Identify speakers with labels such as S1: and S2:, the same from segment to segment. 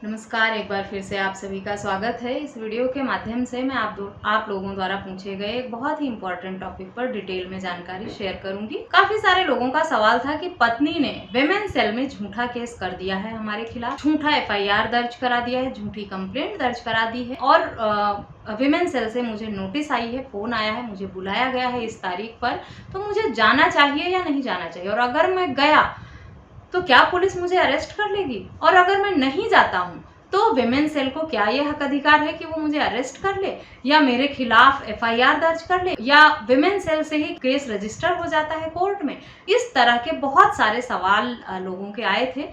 S1: नमस्कार, एक बार फिर से आप सभी का स्वागत है। इस वीडियो के माध्यम से मैं आप लोगों द्वारा पूछे गए एक बहुत ही इम्पोर्टेंट टॉपिक पर डिटेल में जानकारी शेयर करूंगी। काफी सारे लोगों का सवाल था कि पत्नी ने विमेन सेल में झूठा केस कर दिया है, हमारे खिलाफ झूठा FIR दर्ज करा दिया है, झूठी कंप्लेंट दर्ज करा दी है और विमेन सेल से मुझे नोटिस आई है, फोन आया है, मुझे बुलाया गया है इस तारीख पर, तो मुझे जाना चाहिए या नहीं जाना चाहिए, और अगर मैं गया तो क्या पुलिस मुझे अरेस्ट कर लेगी, और अगर मैं नहीं जाता हूँ तो विमेन सेल को क्या ये हक अधिकार है कि वो मुझे अरेस्ट कर ले या मेरे खिलाफ FIR दर्ज कर ले, या विमेन सेल से ही केस रजिस्टर हो जाता है कोर्ट में। इस तरह के बहुत सारे सवाल लोगों के आए थे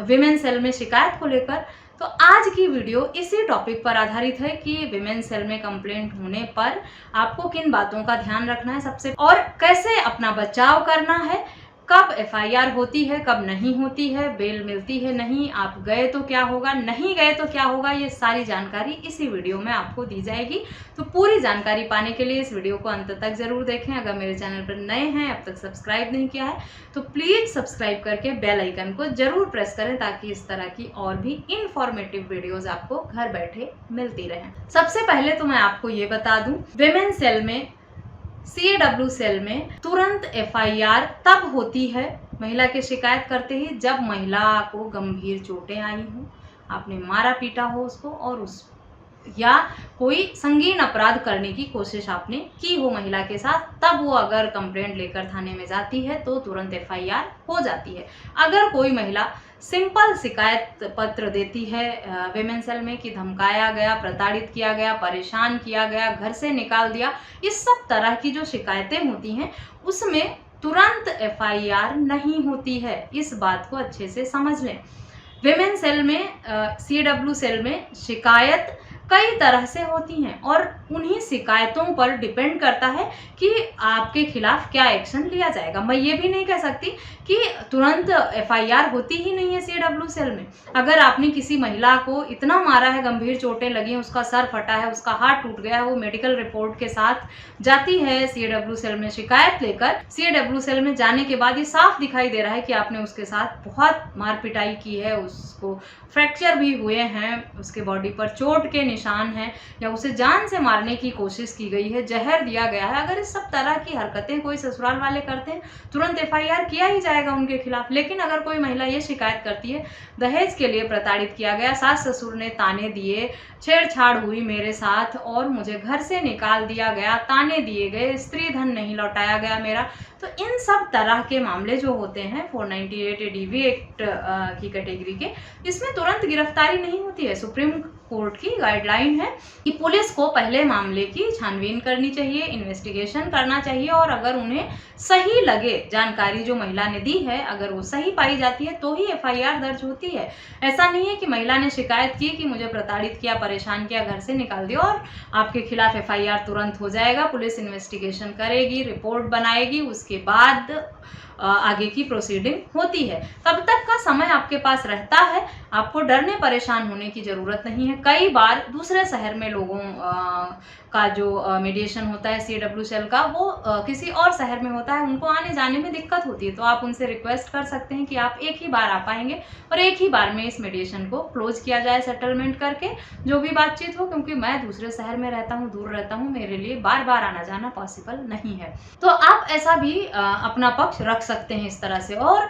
S1: विमेन सेल में शिकायत को लेकर। तो आज की वीडियो इसी टॉपिक पर आधारित है कि विमेन सेल में कंप्लेंट होने पर आपको किन बातों का ध्यान रखना है सबसे, और कैसे अपना बचाव करना है, कब FIR होती है, कब नहीं होती है, बेल मिलती है नहीं, आप गए तो क्या होगा, नहीं गए तो क्या होगा, ये सारी जानकारी इसी वीडियो में आपको दी जाएगी। तो पूरी जानकारी पाने के लिए इस वीडियो को अंत तक जरूर देखें। अगर मेरे चैनल पर नए हैं, अब तक सब्सक्राइब नहीं किया है, तो प्लीज सब्सक्राइब करके बेल आइकन को जरूर प्रेस करें ताकि इस तरह की और भी इंफॉर्मेटिव वीडियोज आपको घर बैठे मिलती रहें। सबसे पहले तो मैं आपको ये बता दूं, विमेन सेल में CAW सेल में तुरंत FIR तब होती है महिला की शिकायत करते ही जब महिला को गंभीर चोटें आई हों, आपने मारा पीटा हो उसको, और या कोई संगीन अपराध करने की कोशिश आपने की हो महिला के साथ, तब वो अगर कंप्लेंट लेकर थाने में जाती है तो तुरंत FIR हो जाती है। अगर कोई महिला सिंपल शिकायत पत्र देती है विमेन सेल में कि धमकाया गया, प्रताड़ित किया गया, परेशान किया गया, घर से निकाल दिया, इस सब तरह की जो शिकायतें होती हैं उसमें तुरंत FIR नहीं होती है। इस बात को अच्छे से समझ लें। विमेन सेल में CAW सेल में शिकायत कई तरह से होती हैं और उन्हीं शिकायतों पर डिपेंड करता है कि आपके खिलाफ क्या एक्शन लिया जाएगा। मैं ये भी नहीं कह सकती कि तुरंत FIR होती ही नहीं है CAW सेल में। अगर आपने किसी महिला को इतना मारा है, गंभीर चोटें लगी हैं, उसका सर फटा है, उसका हाथ टूट गया है, वो मेडिकल रिपोर्ट के साथ जाती है CAW सेल में शिकायत लेकर, CAW सेल में जाने के बाद ये साफ दिखाई दे रहा है कि आपने उसके साथ बहुत मार पिटाई की है, उसको फ्रैक्चर भी हुए हैं, उसके बॉडी पर चोट के निशान हैं, या उसे जान से मारने की कोशिश की गई है, जहर दिया गया है, अगर इस सब तरह की हरकतें कोई ससुराल वाले करते हैं तुरंत FIR किया ही जाएगा उनके खिलाफ। लेकिन अगर कोई महिला ये शिकायत करती है दहेज के लिए प्रताड़ित किया गया, सास ससुर ने ताने दिए, छेड़छाड़ हुई मेरे साथ और मुझे घर से निकाल दिया गया, ताने दिए गए, स्त्री धन नहीं लौटाया गया मेरा, तो इन सब तरह के मामले जो होते हैं 498 ADV एक्ट की कैटेगरी के, इसमें तुरंत गिरफ्तारी नहीं होती है। सुप्रीम कोर्ट की गाइडलाइन है कि पुलिस को पहले मामले की छानबीन करनी चाहिए, इन्वेस्टिगेशन करना चाहिए, और अगर उन्हें सही लगे जानकारी जो महिला ने दी है, अगर वो सही पाई जाती है तो ही FIR दर्ज होती है। ऐसा नहीं है कि महिला ने शिकायत की कि मुझे प्रताड़ित किया, परेशान किया, घर से निकाल दिया और आपके खिलाफ FIR तुरंत हो जाएगा। पुलिस इन्वेस्टिगेशन करेगी, रिपोर्ट बनाएगी, उसके बाद आगे की प्रोसीडिंग होती है। तब तक का समय आपके पास रहता है, आपको डरने परेशान होने की ज़रूरत नहीं है। कई बार दूसरे शहर में लोगों का जो मीडिएशन होता है CAW सेल का, वो किसी और शहर में होता है, उनको आने जाने में दिक्कत होती है, तो आप उनसे रिक्वेस्ट कर सकते हैं कि आप एक ही बार आ पाएंगे और एक ही बार में इस मीडिएशन को क्लोज किया जाए, सेटलमेंट करके जो भी बातचीत हो, क्योंकि मैं दूसरे शहर में रहता हूँ, दूर रहता हूँ, मेरे लिए बार बार आना जाना पॉसिबल नहीं है। तो आप ऐसा भी अपना पक्ष रख सकते हैं इस तरह से। और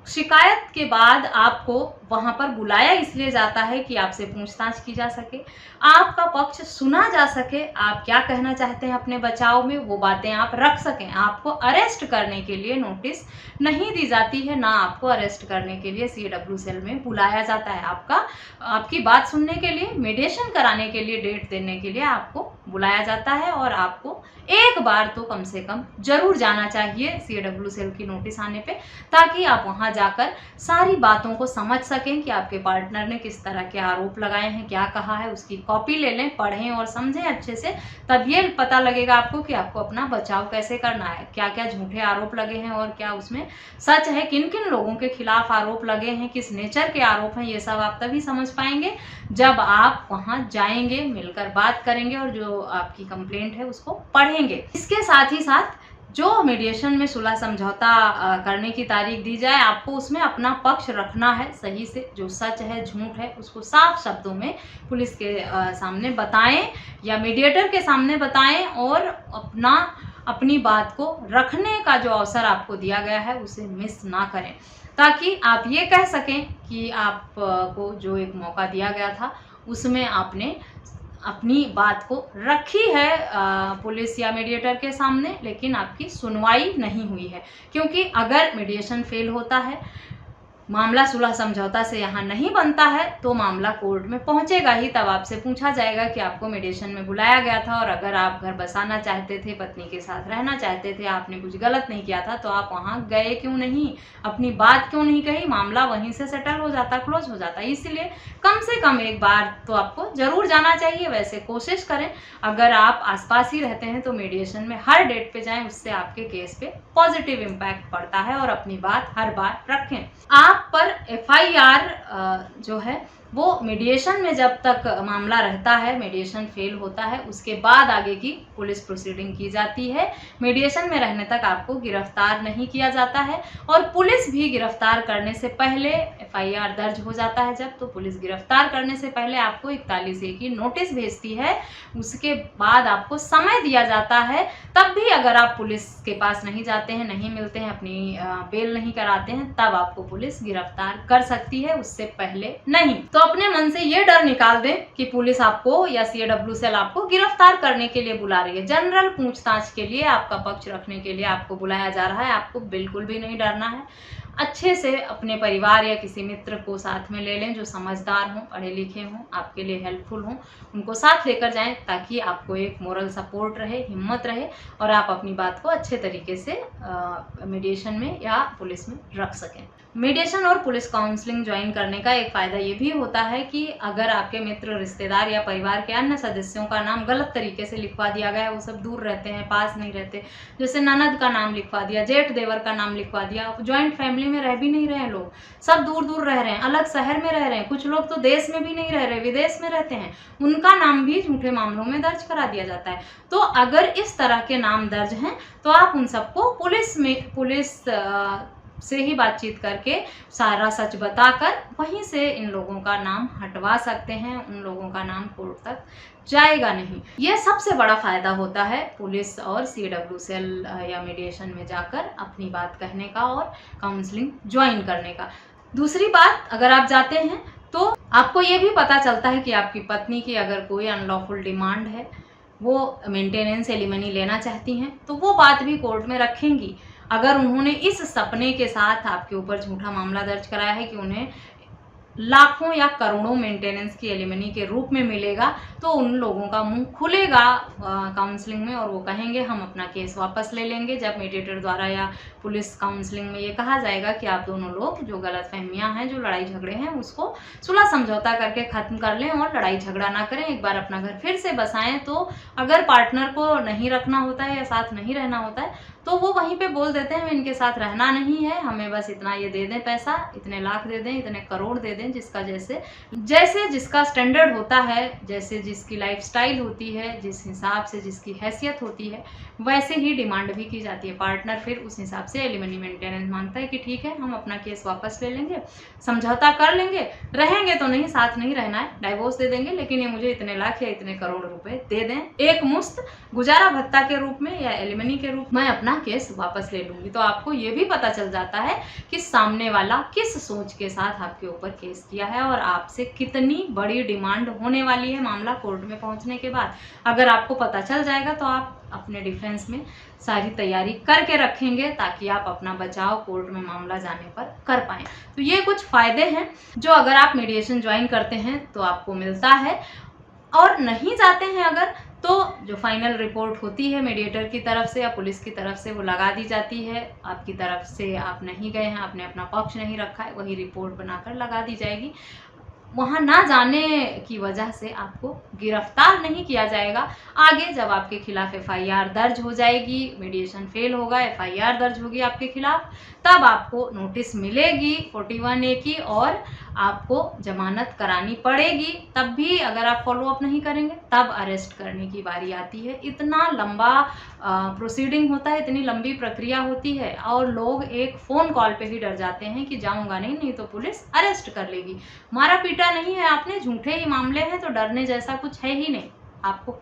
S1: शिकायत के बाद आपको वहां पर बुलाया इसलिए जाता है कि आपसे पूछताछ की जा सके, आपका पक्ष सुना जा सके, आप क्या कहना चाहते हैं अपने बचाव में वो बातें आप रख सकें। आपको अरेस्ट करने के लिए नोटिस नहीं दी जाती है, ना आपको अरेस्ट करने के लिए CAW सेल में बुलाया जाता है। आपकी बात सुनने के लिए, मीडिएशन कराने के लिए, डेट देने के लिए आपको बुलाया जाता है, और आपको एक बार तो कम से कम जरूर जाना चाहिए CAW सेल की नोटिस आने पे, ताकि आप वहां जाकर सारी बातों को समझ सकें कि आपके पार्टनर ने किस तरह के आरोप लगाए हैं, क्या कहा है, उसकी कॉपी ले लें, पढ़ें और समझें अच्छे से। तब ये पता लगेगा आपको कि आपको अपना बचाव कैसे करना है, क्या क्या झूठे आरोप लगे हैं और क्या उसमें सच है, किन किन लोगों के खिलाफ आरोप लगे हैं, किस नेचर के आरोप हैं, ये सब आप तभी समझ पाएंगे जब आप वहां जाएंगे, मिलकर बात करेंगे और जो आपकी कंप्लेंट है उसको पढ़ेंगे। इसके साथ ही साथ जो मीडिएशन में सुलह समझौता करने की तारीख दी जाए, आपको उसमें अपना पक्ष रखना है सही से। जो सच है, झूठ है, उसको साफ शब्दों में पुलिस के सामने बताएं या मीडिएटर के सामने बताएं और अपनी बात को रखने का जो अवसर आपको दिया गया है उसे मिस ना करें, ताकि आप ये कह सकें कि आपको जो एक मौका दिया गया था उसमें आपने अपनी बात को रखी है पुलिस या मीडिएटर के सामने, लेकिन आपकी सुनवाई नहीं हुई है। क्योंकि अगर मीडिएशन फेल होता है, मामला सुलह समझौता से यहाँ नहीं बनता है, तो मामला कोर्ट में पहुंचेगा ही। तब आपसे पूछा जाएगा कि आपको मीडिएशन में बुलाया गया था और अगर आप घर बसाना चाहते थे, पत्नी के साथ रहना चाहते थे, आपने कुछ गलत नहीं किया था, तो आप वहाँ गए क्यों नहीं, अपनी बात क्यों नहीं कही, मामला वहीं से सेटल हो जाता, क्लोज हो जाता। इसलिए कम से कम एक बार तो आपको जरूर जाना चाहिए। वैसे कोशिश करें, अगर आप आसपास ही रहते हैं तो मीडिएशन में हर डेट पे जाएं, उससे आपके केस पे पॉजिटिव इम्पैक्ट पड़ता है। और अपनी बात हर बार रखें। आप पर एफआईआर जो है वो मीडिएशन में जब तक मामला रहता है, मीडिएशन फेल होता है, उसके बाद आगे की पुलिस प्रोसीडिंग की जाती है। मीडिएशन में रहने तक आपको गिरफ्तार नहीं किया जाता है और पुलिस भी गिरफ्तार करने से पहले, एफआईआर दर्ज हो जाता है जब, तो पुलिस गिरफ्तार करने से पहले आपको 41A की नोटिस भेजती है। उसके बाद आपको समय दिया जाता है। तब भी अगर आप पुलिस के पास नहीं जाते हैं, नहीं मिलते हैं, अपनी बेल नहीं कराते हैं, तब आपको पुलिस गिरफ्तार कर सकती है, उससे पहले नहीं। तो अपने मन से ये डर निकाल दें कि पुलिस आपको या CAW सेल आपको गिरफ्तार करने के लिए बुला रही है। जनरल पूछताछ के लिए, आपका पक्ष रखने के लिए आपको बुलाया जा रहा है। आपको बिल्कुल भी नहीं डरना है। अच्छे से अपने परिवार या किसी मित्र को साथ में ले लें जो समझदार हों, पढ़े लिखे हों, आपके लिए हेल्पफुल हों, उनको साथ लेकर जाएं, ताकि आपको एक मोरल सपोर्ट रहे, हिम्मत रहे और आप अपनी बात को अच्छे तरीके से मीडिएशन में या पुलिस में रख सकें। मीडिएशन और पुलिस काउंसलिंग ज्वाइन करने का एक फ़ायदा ये भी होता है कि अगर आपके मित्र, रिश्तेदार या परिवार के अन्य सदस्यों का नाम गलत तरीके से लिखवा दिया गया है, वो सब दूर रहते हैं, पास नहीं रहते, जैसे ननद का नाम लिखवा दिया, जेठ देवर का नाम लिखवा दिया, ज्वाइंट फैमिली में रह भी नहीं रहे हैं लोग, सब दूर दूर रह रहे हैं, अलग शहर में रह रहे हैं, कुछ लोग तो देश में भी नहीं रह रहे, विदेश में रहते हैं, उनका नाम भी झूठे मामलों में दर्ज करा दिया जाता है। तो अगर इस तरह के नाम दर्ज हैं तो आप उन सबको पुलिस से ही बातचीत करके सारा सच बताकर वहीं से इन लोगों का नाम हटवा सकते हैं। उन लोगों का नाम कोर्ट तक जाएगा नहीं। यह सबसे बड़ा फायदा होता है पुलिस और CAW सेल या मीडिएशन में जाकर अपनी बात कहने का और काउंसलिंग ज्वाइन करने का। दूसरी बात, अगर आप जाते हैं तो आपको ये भी पता चलता है कि आपकी पत्नी की अगर कोई अनलॉफुल डिमांड है, वो मेंटेनेंस एलिमनी लेना चाहती हैं, तो वो बात भी कोर्ट में रखेंगी। अगर उन्होंने इस सपने के साथ आपके ऊपर झूठा मामला दर्ज कराया है कि उन्हें लाखों या करोड़ों मेंटेनेंस की एलिमनी के रूप में मिलेगा, तो उन लोगों का मुंह खुलेगा काउंसलिंग में और वो कहेंगे हम अपना केस वापस ले लेंगे। जब मीडिएटर द्वारा या पुलिस काउंसलिंग में ये कहा जाएगा कि आप दोनों लोग जो गलतफहमियां हैं, जो लड़ाई झगड़े हैं, उसको सुलह समझौता करके ख़त्म कर लें और लड़ाई झगड़ा ना करें, एक बार अपना घर फिर से बसाएं। तो अगर पार्टनर को नहीं रखना होता है या साथ नहीं रहना होता है तो वो वहीं पे बोल देते हैं हमें इनके साथ रहना नहीं है, हमें बस इतना ये दे दें पैसा, इतने लाख दे दें, इतने करोड़ दे दें, जिसका जैसे जिसका स्टैंडर्ड होता है, जैसे जिसकी लाइफस्टाइल होती है, जिस हिसाब से जिसकी हैसियत होती है, वैसे ही डिमांड भी की जाती है। पार्टनर फिर उस हिसाब से एलिमनी मेंटेनेंस मांगता है कि ठीक है हम अपना केस वापस ले लेंगे, समझौता कर लेंगे, रहेंगे तो नहीं, साथ नहीं रहना है, डाइवोर्स दे देंगे, लेकिन ये मुझे इतने लाख या इतने करोड़ रुपए दे दें, एक मुश्त गुजारा भत्ता के रूप में या एलिमनी के रूप में अपना केस वापस ले लूंगी। तो आपको ये भी पता चल जाता है कि सामने वाला किस सोच के साथ आपके ऊपर केस किया है और आपसे कितनी बड़ी डिमांड होने वाली है मामला कोर्ट में पहुंचने के बाद। अगर आपको पता चल जाएगा तो आप अपने डिफेंस में सारी तैयारी करके रखेंगे ताकि आप अपना बचाव कोर्ट में मामला जाने पर कर पाएं। तो ये कुछ फायदे हैं जो अगर आप मीडिएशन ज्वाइन करते हैं तो आपको मिलता है, और नहीं जाते हैं अगर, तो जो फाइनल रिपोर्ट होती है मीडिएटर की तरफ से या पुलिस की तरफ से वो लगा दी जाती है। आपकी तरफ से आप नहीं गए हैं, आपने अपना पक्ष नहीं रखा है, वही रिपोर्ट बनाकर लगा दी जाएगी। वहाँ ना जाने की वजह से आपको गिरफ्तार नहीं किया जाएगा। आगे जब आपके खिलाफ FIR दर्ज हो जाएगी, मीडिएशन फेल होगा, FIR दर्ज होगी आपके खिलाफ, तब आपको नोटिस मिलेगी 41A की और आपको जमानत करानी पड़ेगी। तब भी अगर आप फॉलो अप नहीं करेंगे तब अरेस्ट करने की बारी आती है। इतना लंबा प्रोसीडिंग होता है, इतनी लंबी प्रक्रिया होती है और लोग एक फ़ोन कॉल पे ही डर जाते हैं कि जाऊंगा नहीं तो पुलिस अरेस्ट कर लेगी। मारा पीटा नहीं है आपने, झूठे ही मामले हैं, तो डरने जैसा कुछ है ही नहीं। आपको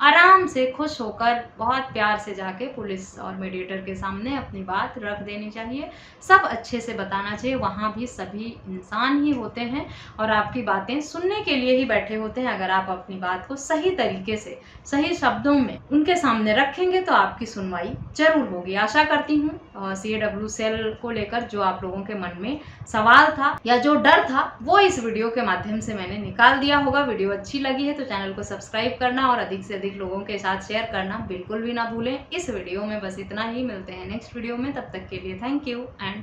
S1: आराम से खुश होकर बहुत प्यार से जाके पुलिस और मीडिएटर के सामने अपनी बात रख देनी चाहिए। सब अच्छे से बताना चाहिए। वहाँ भी सभी इंसान ही होते हैं और आपकी बातें सुनने के लिए ही बैठे होते हैं। अगर आप अपनी बात को सही तरीके से, सही शब्दों में उनके सामने रखेंगे तो आपकी सुनवाई जरूर होगी। आशा करती हूँ CAW सेल को लेकर जो आप लोगों के मन में सवाल था या जो डर था वो इस वीडियो के माध्यम से मैंने निकाल दिया होगा। वीडियो अच्छी लगी है तो चैनल को सब्सक्राइब करना और अधिक से अधिक लोगों के साथ शेयर करना बिल्कुल भी ना भूलें। इस वीडियो में बस इतना ही, मिलते हैं नेक्स्ट वीडियो में, तब तक के लिए थैंक यू एंड